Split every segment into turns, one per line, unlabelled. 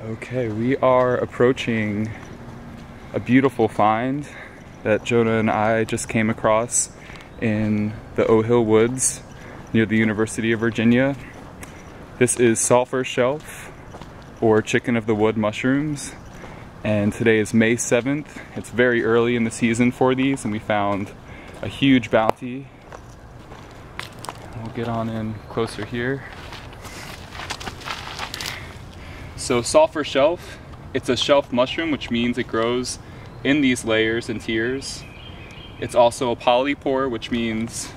Okay, we are approaching a beautiful find that Jonah and I just came across in the O'Hill Woods near the University of Virginia. This is sulfur shelf, or chicken of the wood mushrooms, and today is May 7th. It's very early in the season for these, and we found a huge bounty. We'll get on in closer here. So sulfur shelf, it's a shelf mushroom, which means it grows in these layers and tiers. It's also a polypore, which means,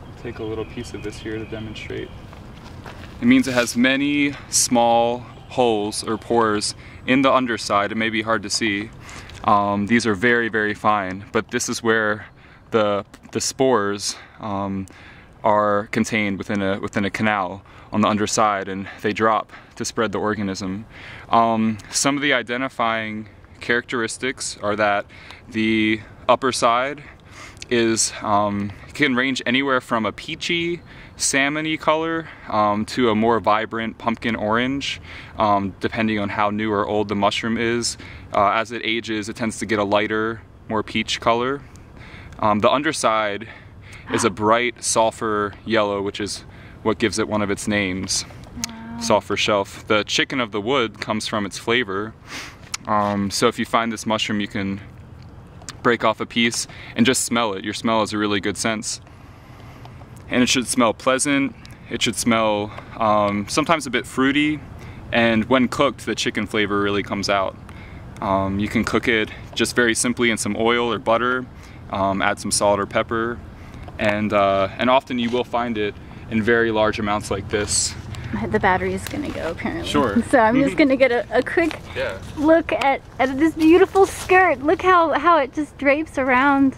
I'll take a little piece of this here to demonstrate. It means it has many small holes or pores in the underside. It may be hard to see. These are very, very fine, but this is where the spores are contained within a canal on the underside, and they drop to spread the organism. Some of the identifying characteristics are that the upper side is can range anywhere from a peachy, salmony color to a more vibrant pumpkin orange, depending on how new or old the mushroom is. As it ages, it tends to get a lighter, more peach color. The underside is a bright sulfur yellow, which is what gives it one of its names, sulfur shelf. The chicken of the wood comes from its flavor. So if you find this mushroom, you can break off a piece and just smell it. Your smell has a really good sense. And it should smell pleasant. It should smell sometimes a bit fruity. And when cooked, the chicken flavor really comes out. You can cook it just very simply in some oil or butter, add some salt or pepper, and often you will find it in very large amounts like this.
The battery is gonna go apparently.
Sure.
So I'm just gonna get a quick look at this beautiful skirt. Look how it just drapes around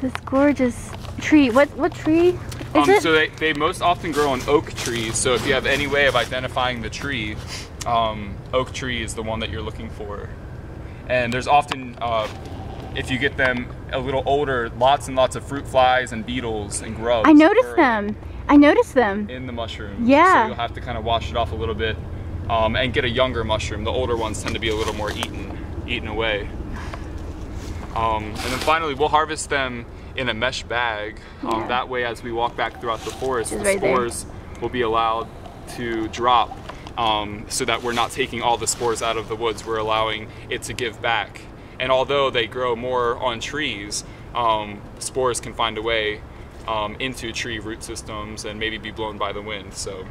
this gorgeous tree. What tree is it?
So they most often grow on oak trees. So if you have any way of identifying the tree, oak tree is the one that you're looking for. And there's often, if you get them a little older, lots and lots of fruit flies and beetles and grubs.
I noticed them. I noticed them.
In the mushroom.
Yeah.
So you'll have to kind of wash it off a little bit and get a younger mushroom. The older ones tend to be a little more eaten away. And then finally, we'll harvest them in a mesh bag. That way, as we walk back throughout the forest, the spores will be allowed to drop so that we're not taking all the spores out of the woods. We're allowing it to give back. And although they grow more on trees, spores can find a way into tree root systems and maybe be blown by the wind. So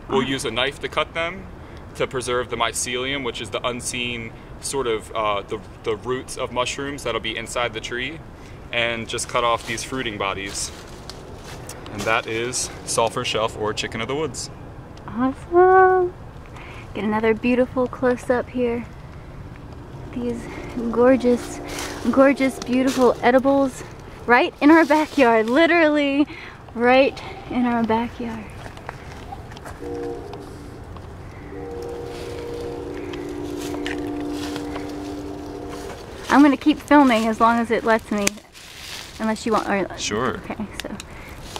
we'll use a knife to cut them to preserve the mycelium, which is the unseen sort of the roots of mushrooms that'll be inside the tree, and just cut off these fruiting bodies. And that is sulfur shelf, or chicken of the woods.
Awesome. Get another beautiful close-up here. These gorgeous, gorgeous, beautiful edibles right in our backyard, literally right in our backyard. I'm gonna keep filming as long as it lets me, unless you want. Or,
sure.
Okay,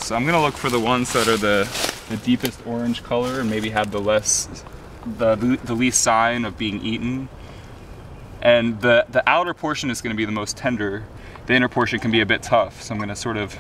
so I'm gonna look for the ones that are the deepest orange color and maybe have the least sign of being eaten. And the outer portion is going to be the most tender. The inner portion can be a bit tough, so I'm going to sort of